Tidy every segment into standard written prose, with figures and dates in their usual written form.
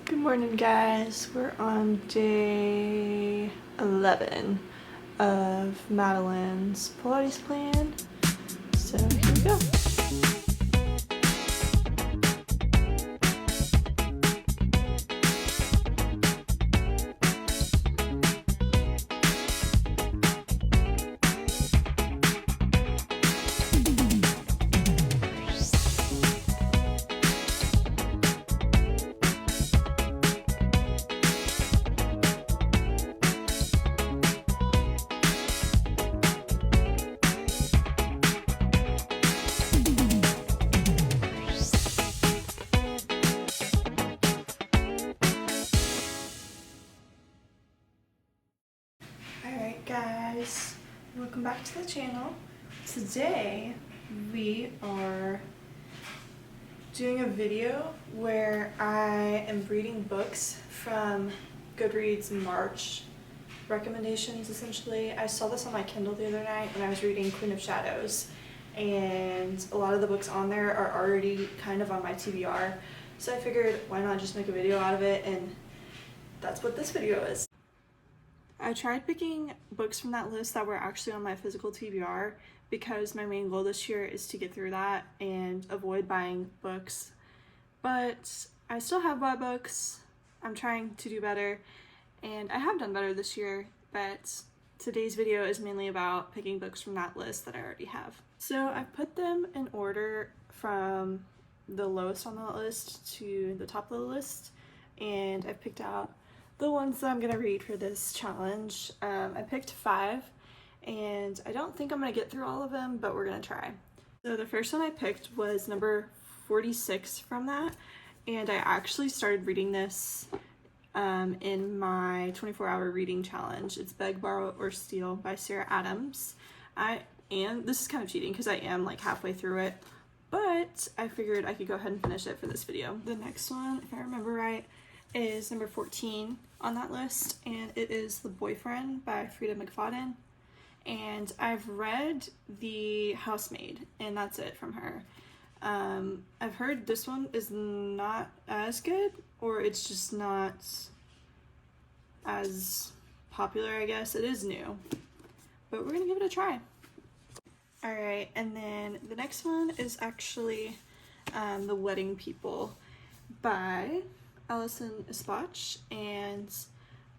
Good morning, guys. We're on day 11 of Madeline's Pilates plan. So here we go. Alright guys, welcome back to the channel. Today we are doing a video where I am reading books from Goodreads March recommendations essentially. I saw this on my Kindle the other night when I was reading Queen of Shadows, and a lot of the books on there are already kind of on my TBR, so I figured why not just make a video out of it, and that's what this video is. I tried picking books from that list that were actually on my physical TBR because my main goal this year is to get through that and avoid buying books, but I still have bought books. I'm trying to do better, and I have done better this year, but today's video is mainly about picking books from that list that I already have. So I've put them in order from the lowest on the list to the top of the list, and I've picked out the ones that I'm gonna read for this challenge. I picked 5, and I don't think I'm gonna get through all of them, but we're gonna try. So the first one I picked was number 46 from that, and I actually started reading this in my 24-hour reading challenge. It's Beg, Borrow, or Steal by Sarah Adams. This is kind of cheating because I am like halfway through it, but I figured I could go ahead and finish it for this video. The next one, if I remember right, is number 14 on that list, and it is The Boyfriend by Frida McFadden. And I've read The Housemaid, and that's it from her. I've heard this one is not as good, or it's just not as popular, I guess. It is new, but we're gonna give it a try. Alright, and then the next one is actually The Wedding People by Alison Espach, and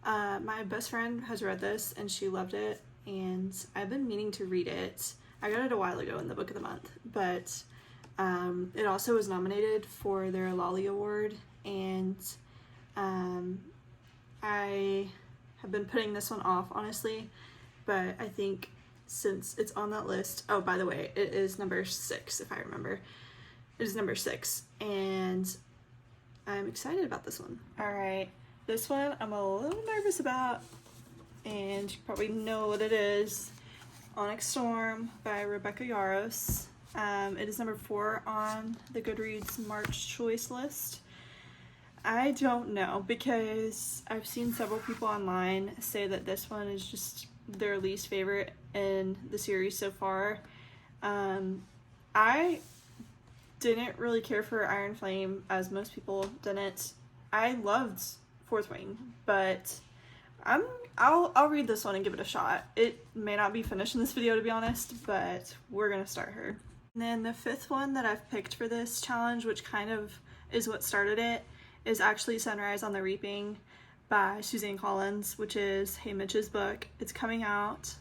my best friend has read this and she loved it, and I've been meaning to read it. I got it a while ago in the book of the month, but it also was nominated for their Lolly Award, and I have been putting this one off, honestly, but I think since it's on that list, oh, by the way, it is number 6, if I remember. It is number 6, and I'm excited about this one. Alright, this one I'm a little nervous about, and you probably know what it is. Onyx Storm by Rebecca Yarros. It is number 4 on the Goodreads March choice list. I don't know, because I've seen several people online say that this one is just their least favorite in the series so far. I didn't really care for Iron Flame, as most people didn't. I loved Fourth Wing, but I'll read this one and give it a shot. It may not be finished in this video, to be honest, but we're gonna start her. And then the 5th one that I've picked for this challenge, which kind of is what started it, is actually Sunrise on the Reaping by Suzanne Collins, which is Hey Mitch's book. It's coming out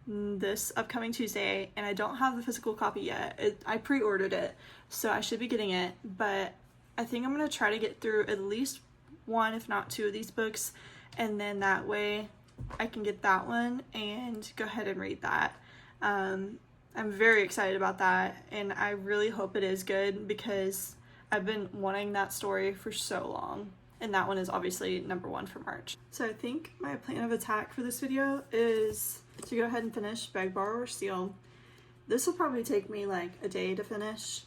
this upcoming Tuesday, and I don't have the physical copy yet. I pre-ordered it, so I should be getting it, but I think I'm gonna try to get through at least 1, if not 2 of these books, and then that way I can get that one and go ahead and read that. I'm very excited about that, and I really hope it is good because I've been wanting that story for so long, and that one is obviously number 1 for March. So I think my plan of attack for this video is to go ahead and finish Beg, Borrow, or Steal. This will probably take me like a day to finish,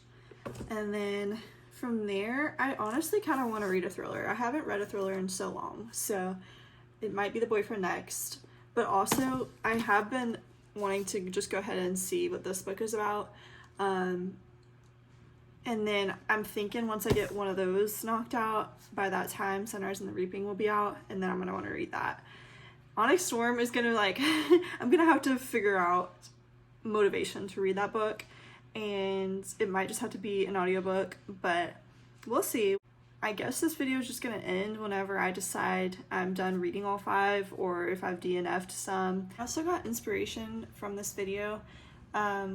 and then from there I honestly kind of want to read a thriller. I haven't read a thriller in so long, so it might be The Boyfriend next, but also I have been wanting to just go ahead and see what this book is about, And then I'm thinking once I get one of those knocked out, by that time Sunrise and the Reaping will be out, and then I'm gonna want to read that. Onyx Storm is gonna like I'm gonna have to figure out motivation to read that book, and it might just have to be an audiobook, but we'll see. I guess this video is just gonna end whenever I decide I'm done reading all 5, or if I've DNF'd some. I also got inspiration from this video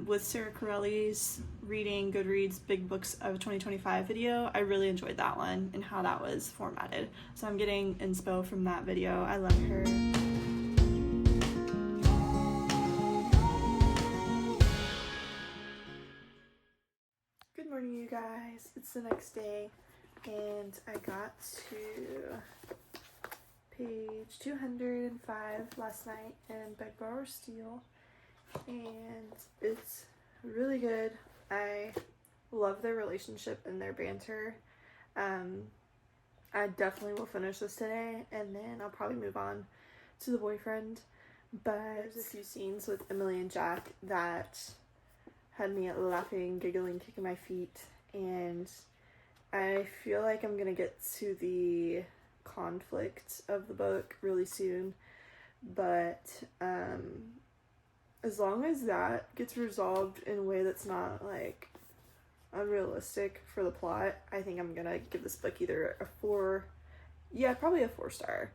with Sarah Corelli's Reading Goodreads Big Books of 2025 video. I really enjoyed that one and how that was formatted. So I'm getting inspo from that video. I love her. Good morning, you guys. It's the next day and I got to page 205 last night in Beg, Borrow, Steal, and it's really good. I love their relationship and their banter. I definitely will finish this today, and then I'll probably move on to the boyfriend, but there's a few scenes with Emily and Jack that had me laughing, giggling, kicking my feet, and I feel like I'm gonna get to the conflict of the book really soon, but as long as that gets resolved in a way that's not like unrealistic for the plot, I think I'm gonna give this book either a 4, probably a 4-star.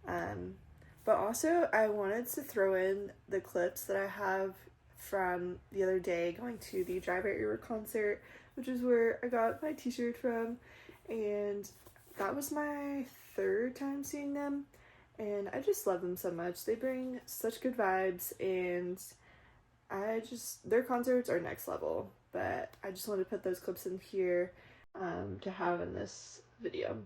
But also I wanted to throw in the clips that I have from the other day going to the Dry by Ear concert, which is where I got my t-shirt from, and that was my 3rd time seeing them, and I just love them so much. They bring such good vibes, and their concerts are next level, but I just wanted to put those clips in here to have in this video.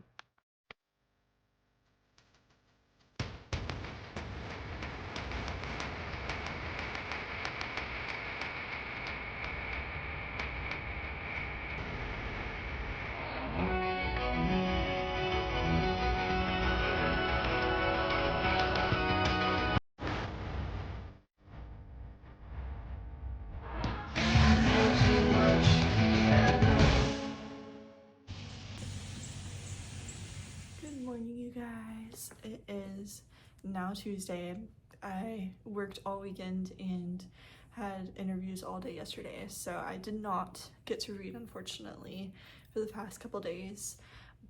Good morning, you guys. It is now Tuesday. I worked all weekend and had interviews all day yesterday, so I did not get to read, unfortunately, for the past couple days,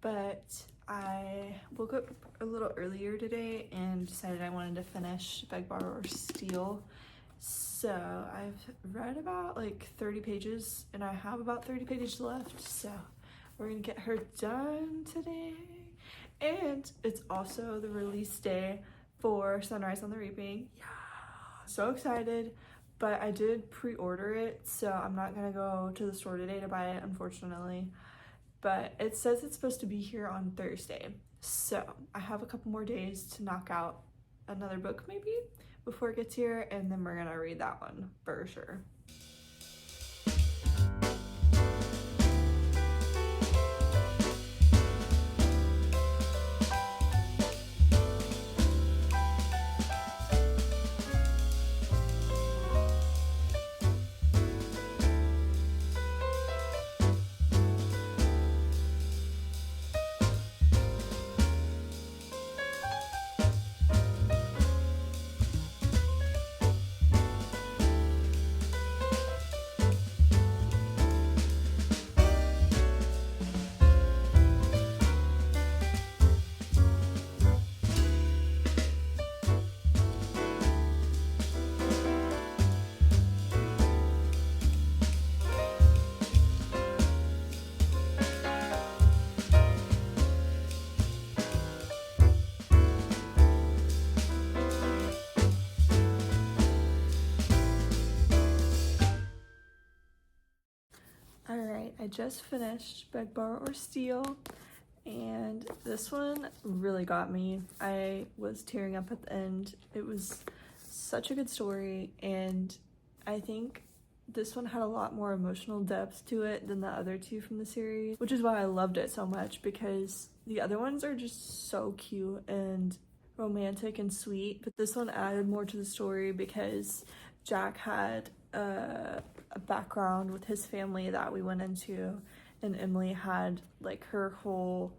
but I woke up a little earlier today and decided I wanted to finish Beg, Borrow, or Steal. So I've read about like 30 pages and I have about 30 pages left, so we're gonna get her done today. And it's also the release day for Sunrise on the Reaping. Yeah, so excited. But I did pre-order it, so I'm not gonna go to the store today to buy it, unfortunately. But it says it's supposed to be here on Thursday, so I have a couple more days to knock out another book maybe before it gets here, and then we're gonna read that one for sure. Alright, I just finished Beg, Borrow, or Steal, and this one really got me. I was tearing up at the end. It was such a good story, and I think this one had a lot more emotional depth to it than the other 2 from the series, which is why I loved it so much, because the other ones are just so cute and romantic and sweet, but this one added more to the story because Jack had a background with his family that we went into, and Emily had like her whole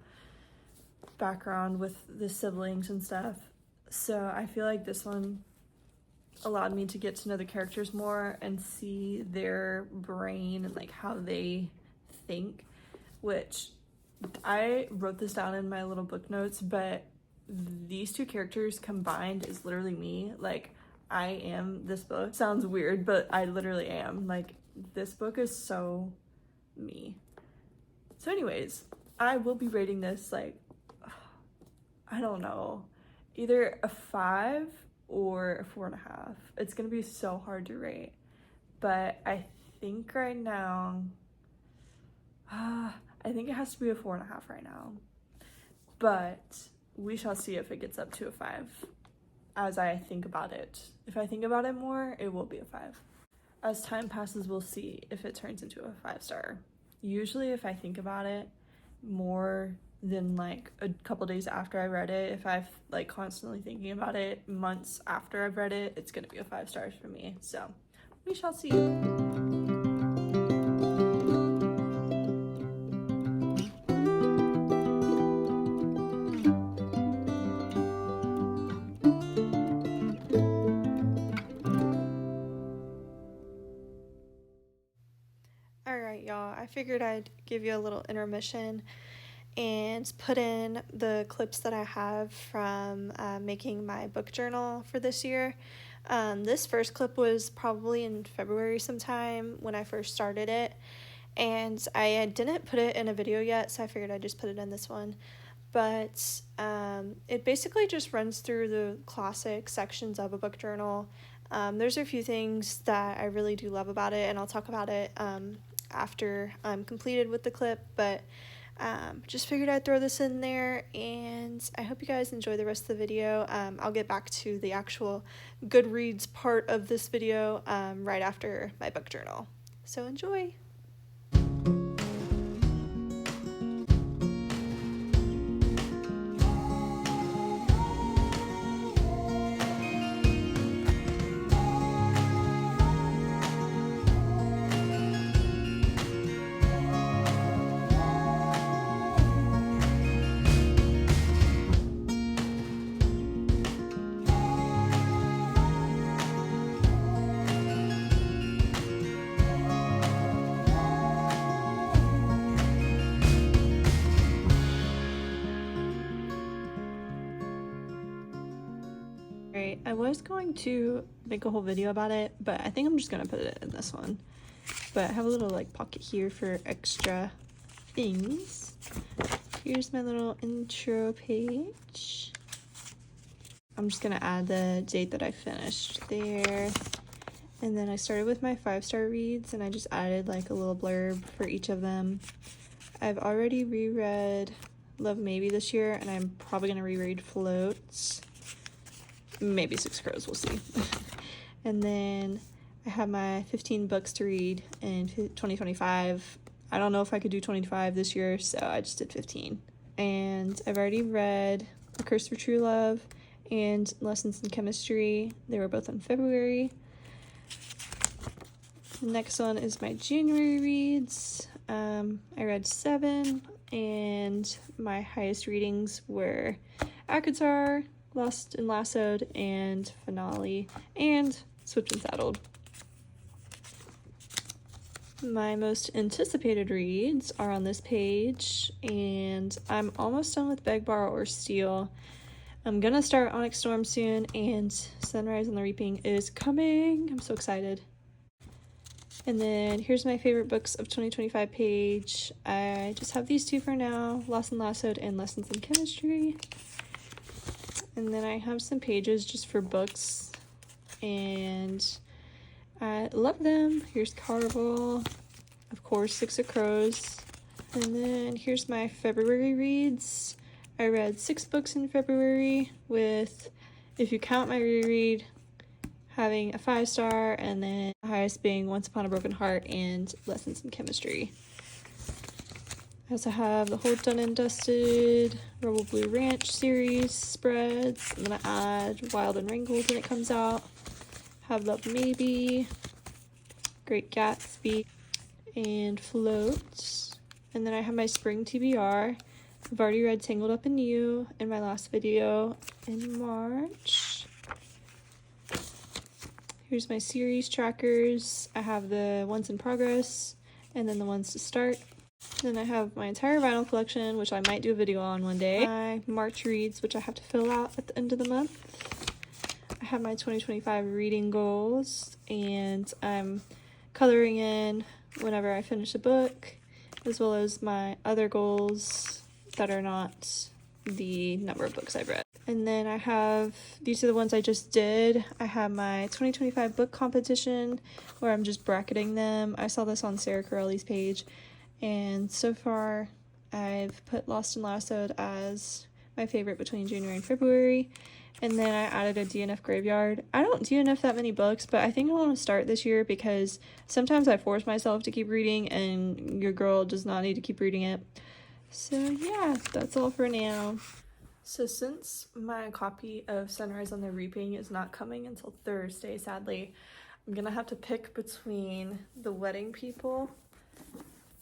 background with the siblings and stuff. So I feel like this one allowed me to get to know the characters more and see their brain and like how they think, which I wrote this down in my little book notes, but these two characters combined is literally me. Like, I am this book. Sounds weird, but I literally am. Like, this book is so me. So anyways, I will be rating this like, I don't know, either a 5 or a 4.5. It's gonna be so hard to rate, but I think right now, I think it has to be a 4.5 right now, but we shall see if it gets up to a 5 as I think about it. If I think about it more, it will be a 5. As time passes, we'll see if it turns into a 5-star. Usually if I think about it more than like a couple days after I read it, if I've like constantly thinking about it months after I've read it, it's gonna be a 5 stars for me. So we shall see. Alright, y'all, I figured I'd give you a little intermission and put in the clips that I have from making my book journal for this year. This first clip was probably in February sometime when I first started it, and I didn't put it in a video yet, so I figured I'd just put it in this one. But it basically just runs through the classic sections of a book journal. There's a few things that I really do love about it, and I'll talk about it after I'm completed with the clip, but just figured I'd throw this in there, and I hope you guys enjoy the rest of the video. I'll get back to the actual Goodreads part of this video right after my book journal. So enjoy! I was going to make a whole video about it, but I think I'm just gonna put it in this one. But I have a little like pocket here for extra things. Here's my little intro page. I'm just gonna add the date that I finished there. And then I started with my 5-star reads, and I just added like a little blurb for each of them. I've already reread Love Maybe this year, and I'm probably gonna reread Floats. Maybe 6 Crows, we'll see. And then I have my 15 books to read in 2025. I don't know if I could do 25 this year, so I just did 15. And I've already read A Curse for True Love and Lessons in Chemistry. They were both in February. The next one is my January reads. I read 7, and my highest readings were Akatar, Lost and Lassoed, and Finale, and Swift and Saddled. My most anticipated reads are on this page, and I'm almost done with Beg, Borrow, or Steal. I'm gonna start Onyx Storm soon, and Sunrise on the Reaping is coming. I'm so excited. And then here's my favorite books of 2025 page. I just have these 2 for now, Lost and Lassoed and Lessons in Chemistry. And then I have some pages just for books, and I love them. Here's Carnival, of course, 6 of Crows. And then here's my February reads. I read 6 books in February, with, if you count my reread, having a 5-star, and then the highest being Once Upon a Broken Heart and Lessons in Chemistry. I also have the whole Done and Dusted Rebel Blue Ranch series spreads. I'm gonna add Wild and Wrangled when it comes out. Have Love Maybe, Great Gatsby, and Floats. And then I have my spring TBR. I've already read Tangled Up in You in my last video in March. Here's my series trackers. I have the ones in progress and then the ones to start. Then I have my entire vinyl collection, which I might do a video on one day. My March reads, which I have to fill out at the end of the month. I have my 2025 reading goals, and I'm coloring in whenever I finish a book, as well as my other goals that are not the number of books I've read. And then I have, these are the ones I just did. I have my 2025 book competition where I'm just bracketing them. I saw this on Sarah Corelli's page, and so far I've put Lost and Lassoed as my favorite between January and February. And then I added a DNF graveyard. I don't DNF that many books, but I think I want to start this year because sometimes I force myself to keep reading and your girl does not need to keep reading it. So yeah, that's all for now. So since my copy of Sunrise on the Reaping is not coming until Thursday, sadly, I'm gonna have to pick between The Wedding People,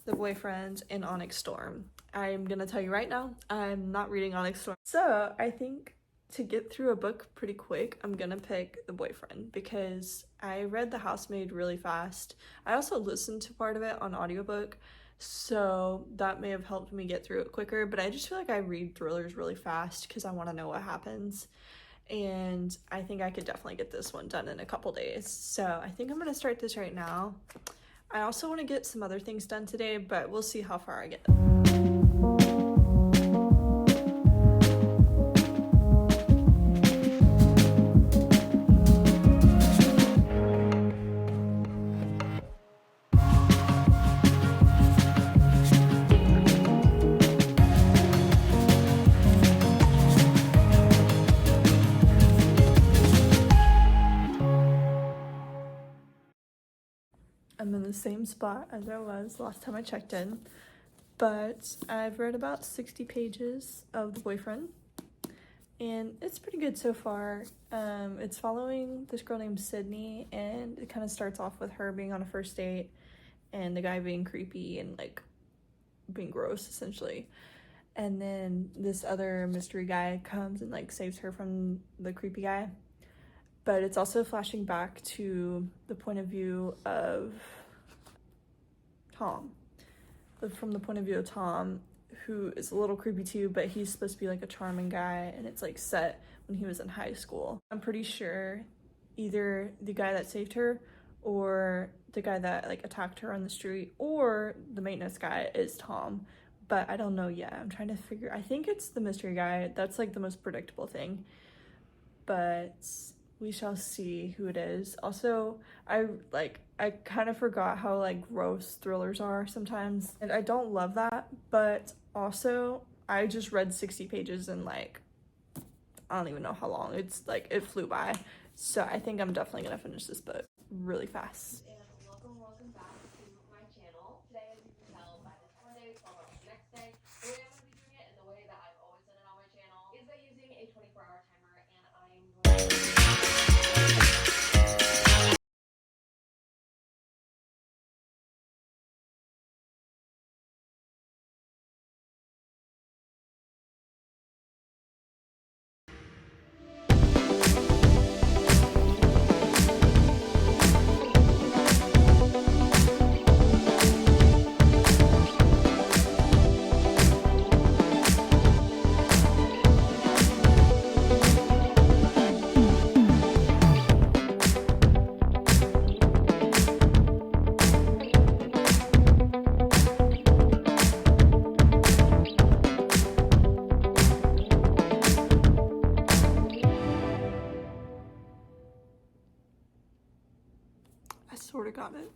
The Boyfriend, and Onyx Storm. I'm gonna tell you right now, I'm not reading Onyx Storm. So I think to get through a book pretty quick, I'm gonna pick The Boyfriend because I read The Housemaid really fast. I also listened to part of it on audiobook, so that may have helped me get through it quicker, but I just feel like I read thrillers really fast because I want to know what happens, and I think I could definitely get this one done in a couple days. So I think I'm gonna start this right now. I also want to get some other things done today, but we'll see how far I get. I'm in the same spot as I was last time I checked in, but I've read about 60 pages of The Boyfriend, and it's pretty good so far. It's following this girl named Sydney, and it kind of starts off with her being on a first date and the guy being creepy and like being gross essentially, and then this other mystery guy comes and like saves her from the creepy guy. But it's also flashing back to the point of view of Tom. From the point of view of Tom, who is a little creepy too, but he's supposed to be like a charming guy, and it's like set when he was in high school. I'm pretty sure either the guy that saved her or the guy that like attacked her on the street or the maintenance guy is Tom, but I don't know yet. I'm trying to figure, I think it's the mystery guy. That's like the most predictable thing, but we shall see who it is. Also, I kind of forgot how like gross thrillers are sometimes, and I don't love that, but also I just read 60 pages in like, I don't even know how long. It's like, it flew by. So I think I'm definitely gonna finish this book really fast. And welcome back to my channel. Today, as you can tell by this one day, followed up the next day. The way I'm going to be doing it, and the way that I've always done it on my channel, is by using a 24-hour timer, and I'm going to... I sort of got it.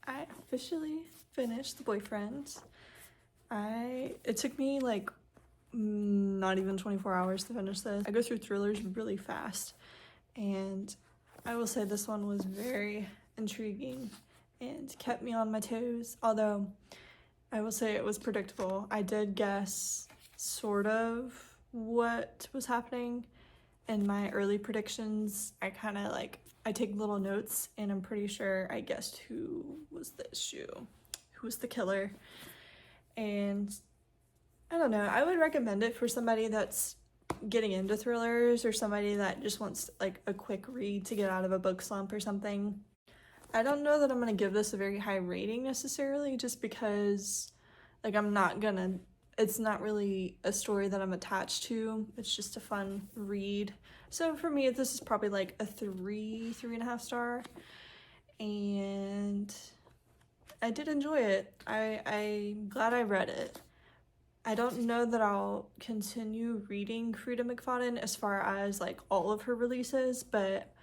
I officially finished The Boyfriend. It took me like not even 24 hours to finish this. I go through thrillers really fast, and I will say this one was very, intriguing and kept me on my toes, although I will say it was predictable. I did guess sort of what was happening in my early predictions. I kind of I take little notes, and I'm pretty sure I guessed who was the issue, who was the killer. And I don't know, I would recommend it for somebody that's getting into thrillers or somebody that just wants like a quick read to get out of a book slump or something. I don't know that I'm gonna give this a very high rating necessarily, just because like it's not really a story that I'm attached to. It's just a fun read. So for me, this is probably like a 3.5 star. And I did enjoy it. I'm glad I read it. I don't know that I'll continue reading Frida McFadden as far as like all of her releases, but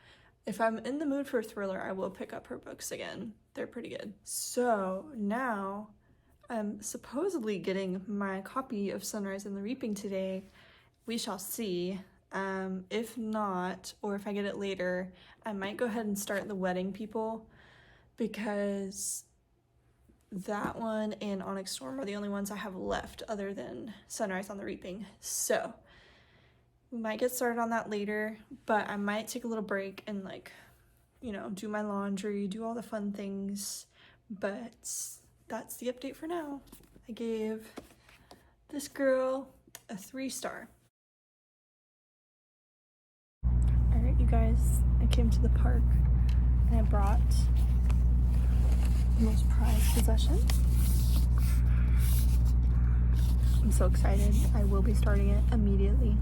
if I'm in the mood for a thriller, I will pick up her books again. They're pretty good. So now I'm supposedly getting my copy of Sunrise and the Reaping today. We shall see. If not, or if I get it later, I might go ahead and start The Wedding People, because that one and Onyx Storm are the only ones I have left other than Sunrise on the Reaping. So we might get started on that later, but I might take a little break and do my laundry, do all the fun things. But that's the update for now. I gave this girl a 3 star. Alright, you guys, I came to the park and I brought the most prized possession. I'm so excited. I will be starting it immediately.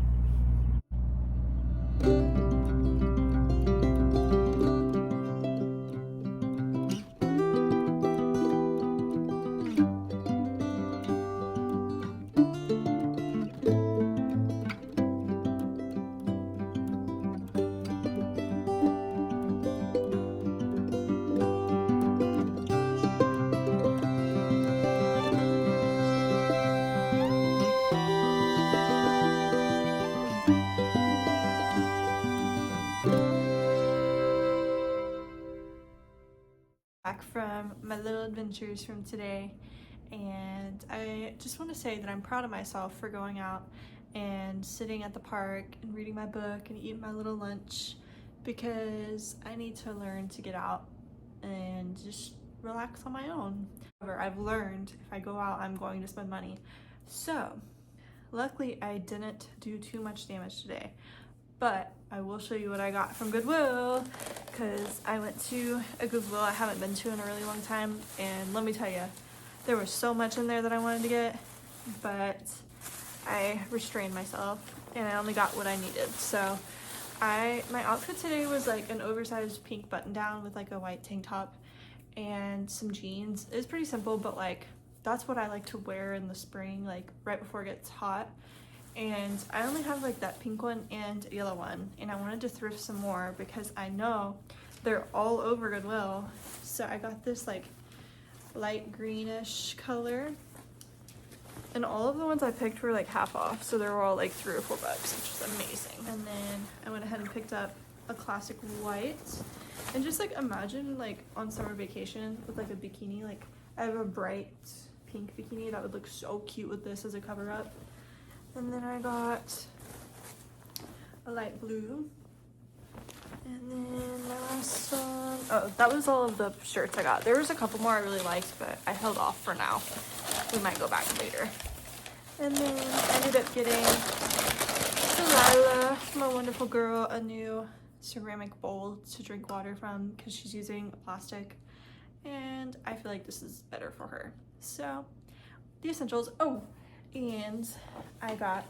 Back from my little adventures from today, and I just want to say that I'm proud of myself for going out and sitting at the park and reading my book and eating my little lunch, because I need to learn to get out and just relax on my own. However, I've learned if I go out, I'm going to spend money. So luckily I didn't do too much damage today, but I will show you what I got from Goodwill, because I went to a Goodwill I haven't been to in a really long time, and let me tell you, there was so much in there that I wanted to get, but I restrained myself and I only got what I needed. So my outfit today was like an oversized pink button down with like a white tank top and some jeans. It's pretty simple, but like that's what I like to wear in the spring, like right before it gets hot. And I only have like that pink one and yellow one, and I wanted to thrift some more because I know they're all over Goodwill. So I got this like light greenish color, and all of the ones I picked were like half off, so they were all like $3 or $4, which is amazing. And then I went ahead and picked up a classic white, and just like imagine like on summer vacation with like a bikini. Like I have a bright pink bikini that would look so cute with this as a cover up. And then I got a light blue. And then my last one, oh, that was all of the shirts I got. There was a couple more I really liked, but I held off for now. We might go back later. And then I ended up getting Delilah, my wonderful girl, a new ceramic bowl to drink water from, because she's using plastic. And I feel like this is better for her. So, the essentials. Oh, and I got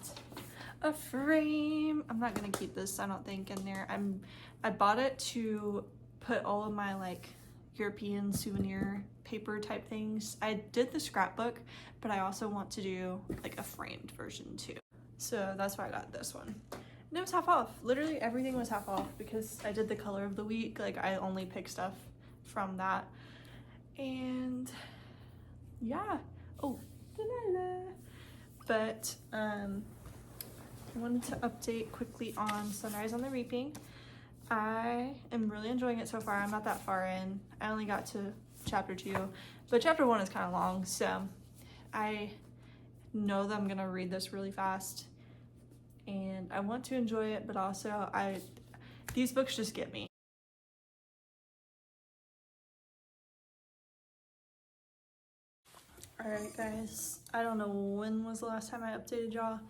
a frame. I'm not gonna keep this, I don't think, in there. I bought it to put all of my like European souvenir paper type things. I did the scrapbook, but I also want to do like a framed version too. So that's why I got this one. And it was half off. Literally everything was half off because I did the color of the week. Like I only picked stuff from that. And yeah. Oh, Delilah. But I wanted to update quickly on Sunrise on the Reaping. I am really enjoying it so far. I'm not that far in. I only got to chapter 2, but chapter 1 is kind of long, so I know that I'm gonna read this really fast, and I want to enjoy it, but also these books just get me. Alright guys, I don't know when was the last time I updated y'all,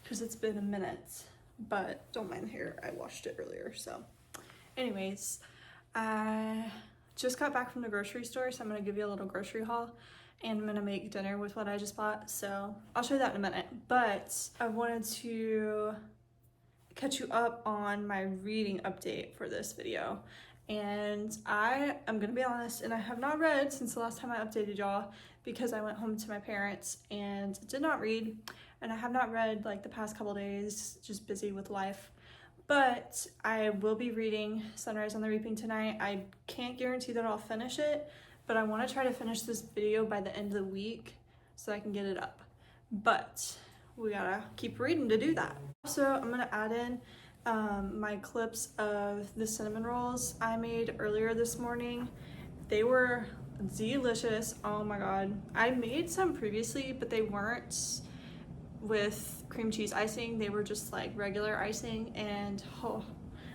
because it's been a minute, but don't mind the hair, I washed it earlier, so. Anyways, I just got back from the grocery store, so I'm gonna give you a little grocery haul, and I'm gonna make dinner with what I just bought, so I'll show you that in a minute. But I wanted to catch you up on my reading update for this video. And I am gonna be honest, and I have not read since the last time I updated y'all because I went home to my parents and did not read. And I have not read like the past couple days, just busy with life. But I will be reading Sunrise on the Reaping tonight. I can't guarantee that I'll finish it, but I want to try to finish this video by the end of the week so I can get it up. But we gotta keep reading to do that. Also, I'm gonna add in my clips of the cinnamon rolls I made earlier this morning. They were delicious. Oh my god. I made some previously, but they weren't with cream cheese icing. They were just like regular icing, and oh,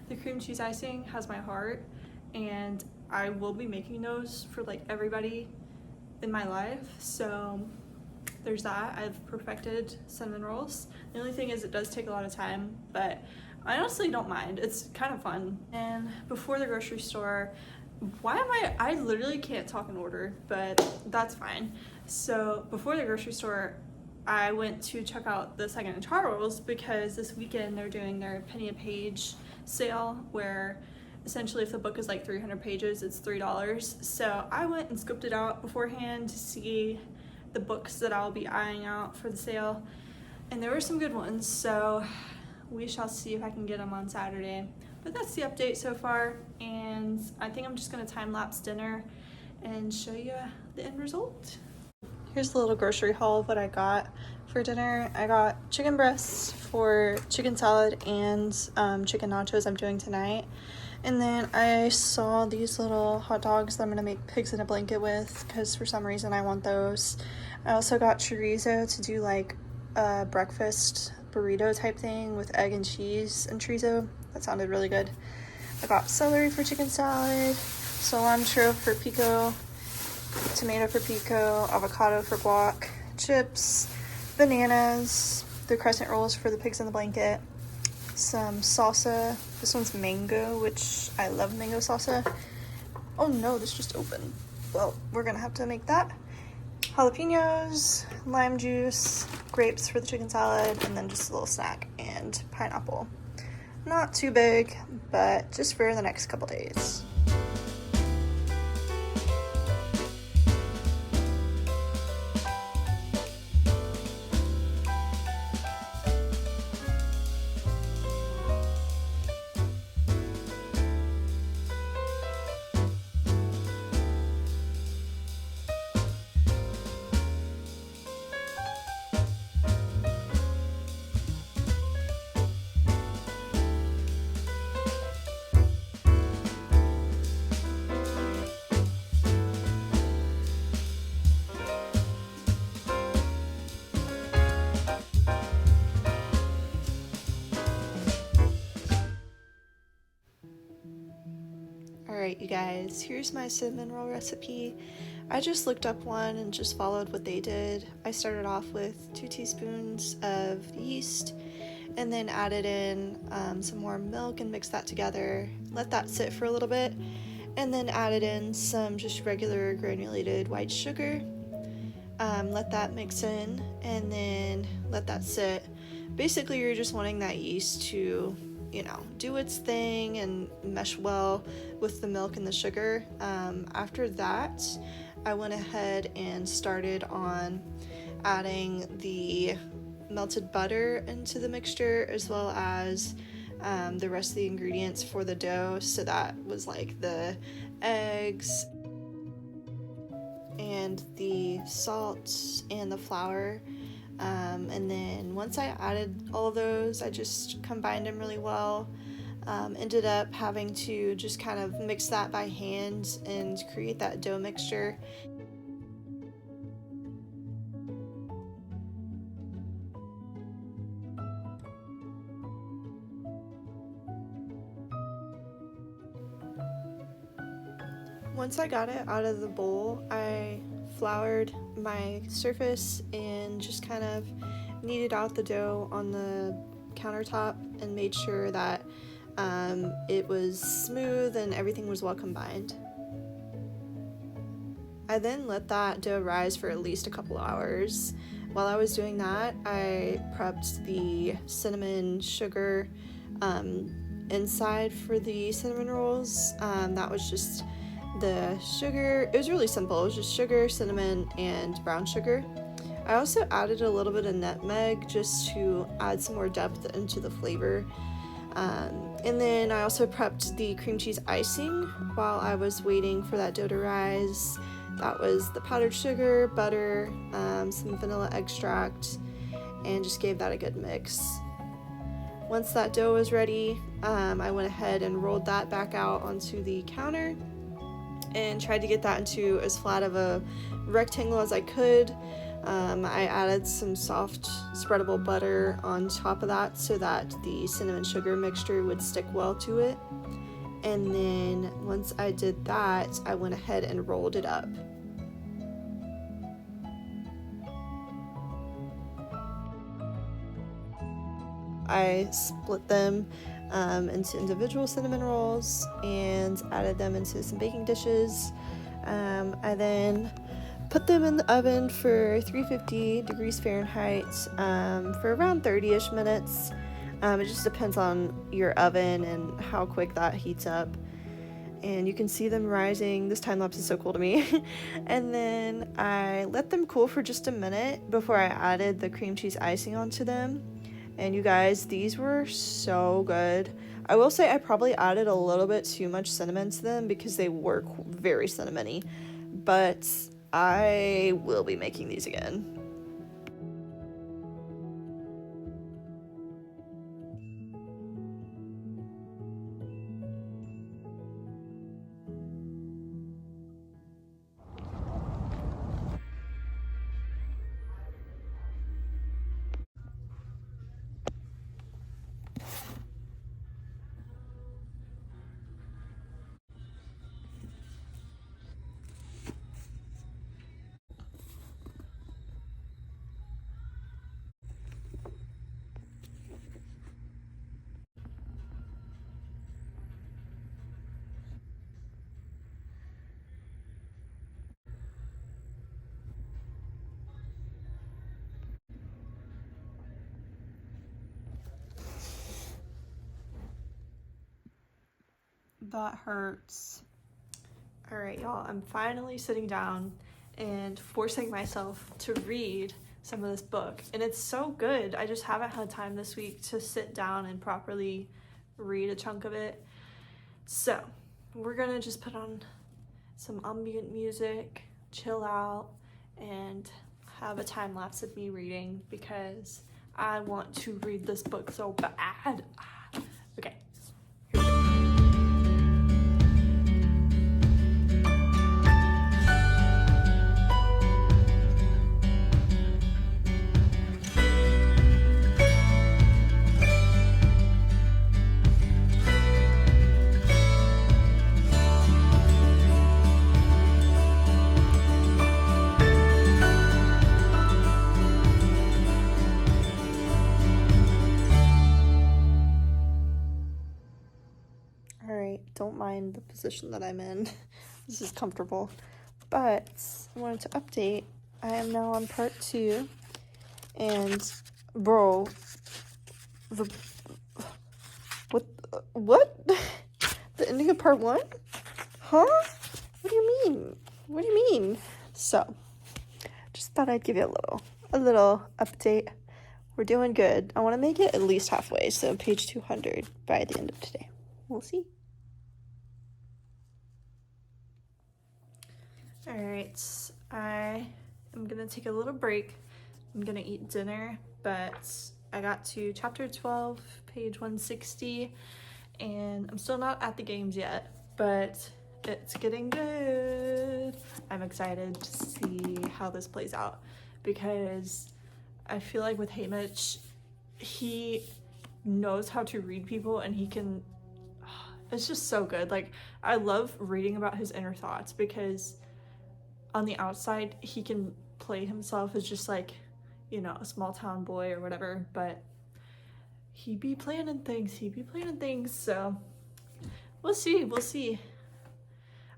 the cream cheese icing has my heart, and I will be making those for like everybody in my life. So there's that. I've perfected cinnamon rolls. The only thing is it does take a lot of time, but I honestly don't mind. It's kind of fun. And before the grocery store, I literally can't talk in order, but that's fine. So before the grocery store, I went to check out the Second & Charles because this weekend they're doing their penny a page sale where essentially if the book is like 300 pages, it's $3. So I went and scoped it out beforehand to see the books that I'll be eyeing out for the sale, and there were some good ones, so we shall see if I can get them on Saturday. But that's the update so far, and I think I'm just gonna time-lapse dinner and show you the end result. Here's the little grocery haul of what I got for dinner. I got chicken breasts for chicken salad and chicken nachos I'm doing tonight. And then I saw these little hot dogs that I'm gonna make pigs in a blanket with because for some reason I want those. I also got chorizo to do like a breakfast burrito type thing with egg and cheese and chorizo. That sounded really good. I got celery for chicken salad, cilantro for pico, tomato for pico, avocado for guac, chips, bananas, the crescent rolls for the pigs in the blanket, some salsa. This one's mango, which I love mango salsa. Oh no, this just opened. Well, we're gonna have to make that. Jalapenos, lime juice, grapes for the chicken salad, and then just a little snack and pineapple. Not too big, but just for the next couple days. Alright you guys, here's my cinnamon roll recipe. I just looked up one and just followed what they did. I started off with 2 teaspoons of yeast and then added in some more milk and mixed that together. Let that sit for a little bit and then added in some just regular granulated white sugar. Let that mix in and then let that sit. Basically you're just wanting that yeast to do its thing and mesh well with the milk and the sugar. After that, I went ahead and started on adding the melted butter into the mixture as well as the rest of the ingredients for the dough. So that was like the eggs and the salt and the flour. And then once I added all of those, I just combined them really well. Ended up having to just kind of mix that by hand and create that dough mixture. Once I got it out of the bowl, I floured my surface and just kind of kneaded out the dough on the countertop and made sure that it was smooth and everything was well combined. I then let that dough rise for at least a couple hours. While I was doing that, I prepped the cinnamon sugar inside for the cinnamon rolls. That was just the sugar. It was really simple. It was just sugar, cinnamon, and brown sugar. I also added a little bit of nutmeg just to add some more depth into the flavor. And then I also prepped the cream cheese icing while I was waiting for that dough to rise. That was the powdered sugar, butter, some vanilla extract, and just gave that a good mix. Once that dough was ready, I went ahead and rolled that back out onto the counter and tried to get that into as flat of a rectangle as I could. I added some soft spreadable butter on top of that so that the cinnamon sugar mixture would stick well to it. And then once I did that, I went ahead and rolled it up. I split them into individual cinnamon rolls and added them into some baking dishes. I then put them in the oven for 350 degrees Fahrenheit for around 30-ish minutes. It just depends on your oven and how quick that heats up. And you can see them rising. This time lapse is so cool to me. And then I let them cool for just a minute before I added the cream cheese icing onto them. And you guys, these were so good. I will say I probably added a little bit too much cinnamon to them because they were very cinnamony, but I will be making these again. That hurts. All right, y'all, I'm finally sitting down and forcing myself to read some of this book. And it's so good. I just haven't had time this week to sit down and properly read a chunk of it. So we're gonna just put on some ambient music, chill out, and have a time lapse of me reading because I want to read this book so bad. Okay. Don't mind the position that I'm in. This is comfortable. But I wanted to update. I am now on part 2. And bro, what? The ending of part 1? Huh? What do you mean? What do you mean? So, just thought I'd give you a little update. We're doing good. I want to make it at least halfway, so page 200 by the end of today. We'll see. Alright, I am gonna take a little break. I'm gonna eat dinner, but I got to chapter 12, page 160, and I'm still not at the games yet, but it's getting good. I'm excited to see how this plays out because I feel like with Haymitch, he knows how to read people and he can, it's just so good. Like, I love reading about his inner thoughts because on the outside, he can play himself as just like, you know, a small town boy or whatever, but he be planning things, so we'll see.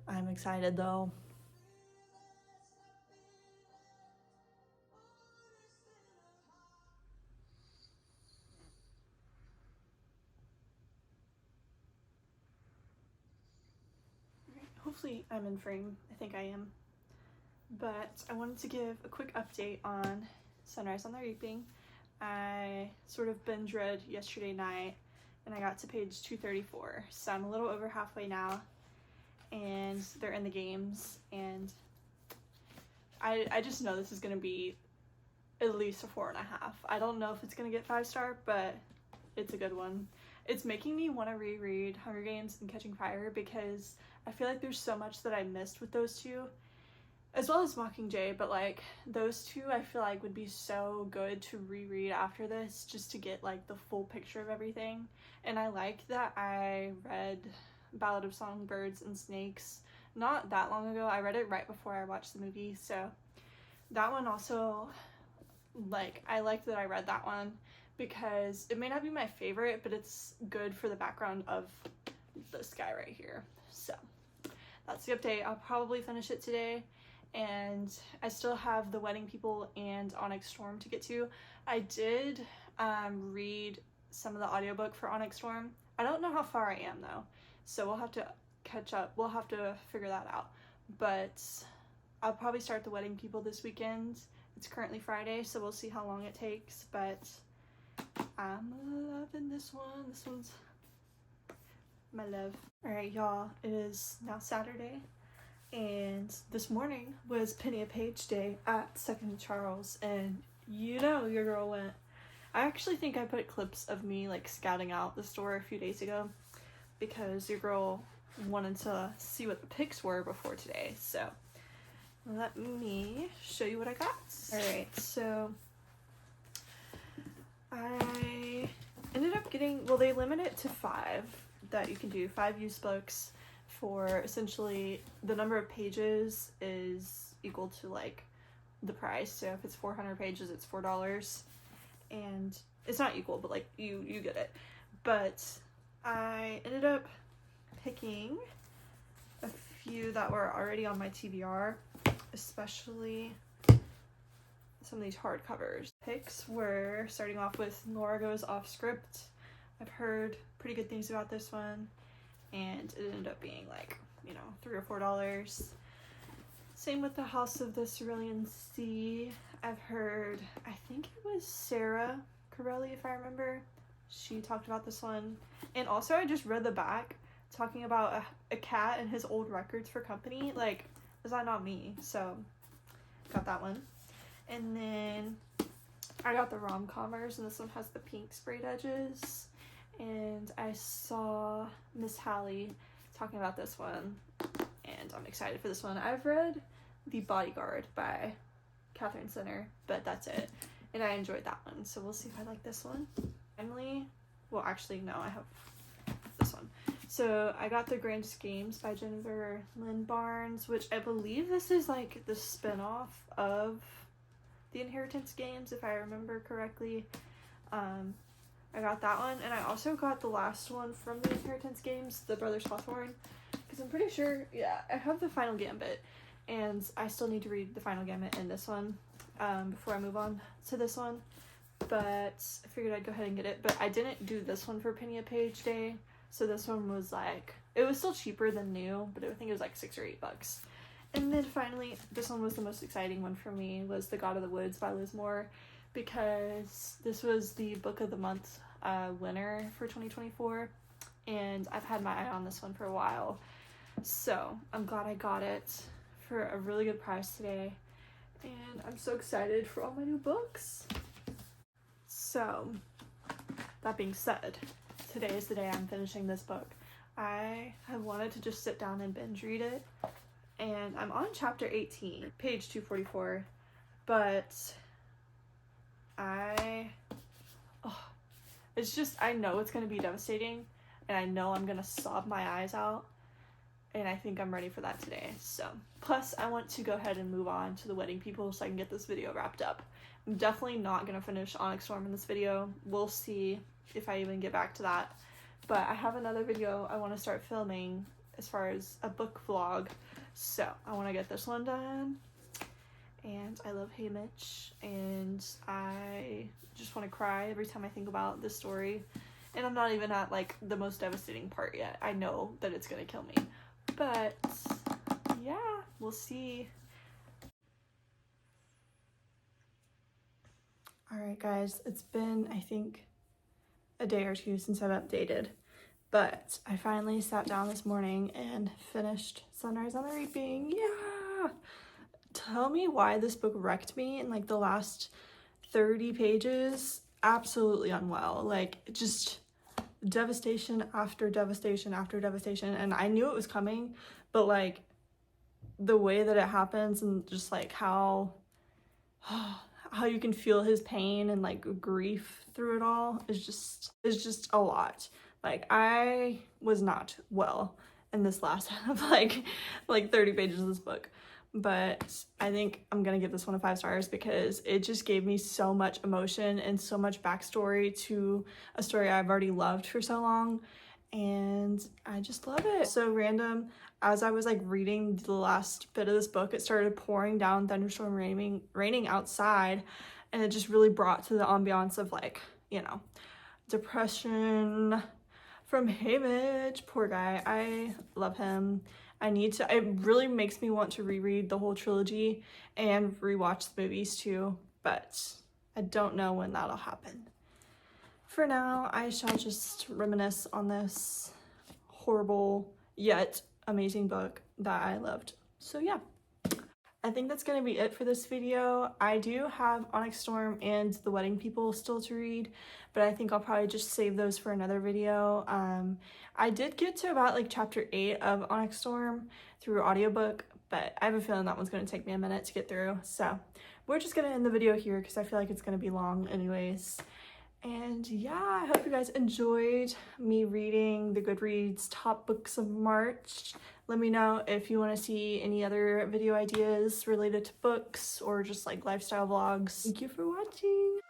I'm excited though. Hopefully I'm in frame. I think I am. But I wanted to give a quick update on Sunrise on the Reaping. I sort of binge read yesterday night and I got to page 234. So I'm a little over halfway now and they're in the games, and I just know this is going to be at least a 4.5. I don't know if it's going to get 5-star, but it's a good one. It's making me want to reread Hunger Games and Catching Fire because I feel like there's so much that I missed with those two, as well as Mockingjay, but like those two I feel like would be so good to reread after this just to get like the full picture of everything. And I like that I read Ballad of Songbirds and Snakes not that long ago. I read it right before I watched the movie, so that one also, like, I liked that I read that one because it may not be my favorite, but it's good for the background of this guy right here. So that's the update. I'll probably finish it today, and I still have The Wedding People and Onyx Storm to get to. I did read some of the audiobook for Onyx Storm. I don't know how far I am though, so we'll have to catch up. We'll have to figure that out, but I'll probably start The Wedding People this weekend. It's currently Friday, so we'll see how long it takes, but I'm loving this one. This one's my love. Alright, y'all, it is now Saturday, and this morning was Penny a Page Day at 2nd Charles, and you know your girl went. I actually think I put clips of me like scouting out the store a few days ago because your girl wanted to see what the picks were before today, so let me show you what I got. Alright, so I ended up getting, well, they limit it to 5 that you can do, 5 used books for essentially the number of pages is equal to like the price. So if it's 400 pages, it's $4, and it's not equal, but like you get it. But I ended up picking a few that were already on my TBR, especially some of these hardcovers. Picks were starting off with Nora Goes Off Script. I've heard pretty good things about this one, and it ended up being like, you know, $3 or $4. Same with The House of the Cerulean Sea. I've heard, I think it was Sarah Corelli, if I remember. She talked about this one. And also I just read the back talking about a cat and his old records for company. Like, is that not me? So, got that one. And then I got the rom-commers, and this one has the pink sprayed edges. And I saw Miss Hallie talking about this one, and I'm excited for this one. I've read The Bodyguard by Catherine Sinner, but that's it. And I enjoyed that one, so we'll see if I like this one. Finally, well, actually, no, I have this one. So I got The Grand Schemes by Jennifer Lynn Barnes, which I believe this is like the spin-off of the Inheritance games, if I remember correctly. I got that one, and I also got the last one from the Inheritance games, The Brothers Hawthorne, because I'm pretty sure, yeah, I have the Final Gambit, and I still need to read the Final Gambit in this one before I move on to this one, but I figured I'd go ahead and get it. But I didn't do this one for Penny a Page Day, so this one was like, it was still cheaper than new, but I think it was like $6 or $8. And then finally, this one was the most exciting one for me, was The God of the Woods by Liz Moore, because this was the Book of the Month winner for 2024, and I've had my eye on this one for a while, so I'm glad I got it for a really good price today, and I'm so excited for all my new books. So, that being said, today is the day I'm finishing this book. I have wanted to just sit down and binge read it, and I'm on chapter 18, page 244, but it's just, I know it's going to be devastating, and I know I'm going to sob my eyes out, and I think I'm ready for that today. So, plus I want to go ahead and move on to the wedding people so I can get this video wrapped up. I'm definitely not going to finish Onyx Storm in this video. We'll see if I even get back to that. But I have another video I want to start filming as far as a book vlog. So I want to get this one done. And I love Hey Mitch, and I just want to cry every time I think about this story. And I'm not even at like the most devastating part yet. I know that it's gonna kill me, but yeah, we'll see. All right, guys, it's been, I think, a day or two since I've updated, but I finally sat down this morning and finished Sunrise on the Reaping. Yeah. Tell me why this book wrecked me in like the last 30 pages. Absolutely unwell. Like, just devastation after devastation after devastation. And I knew it was coming, but like the way that it happens and just like how you can feel his pain and like grief through it all is just a lot. Like, I was not well in this last like 30 pages of this book. But I think I'm gonna give this one a 5 stars because it just gave me so much emotion and so much backstory to a story I've already loved for so long, and I just love it. So random, as I was like reading the last bit of this book, it started pouring down, thunderstorm raining outside, and it just really brought to the ambiance of like, you know, depression from Haymitch. Poor guy. I love him. It really makes me want to reread the whole trilogy and rewatch the movies too, but I don't know when that'll happen. For now, I shall just reminisce on this horrible yet amazing book that I loved. So yeah, I think that's gonna be it for this video. I do have Onyx Storm and The Wedding People still to read, but I think I'll probably just save those for another video. I did get to about like chapter 8 of Onyx Storm through audiobook, but I have a feeling that one's gonna take me a minute to get through. So we're just gonna end the video here because I feel like it's gonna be long anyways. And yeah, I hope you guys enjoyed me reading the Goodreads top books of March. Let me know if you want to see any other video ideas related to books or just like lifestyle vlogs. Thank you for watching.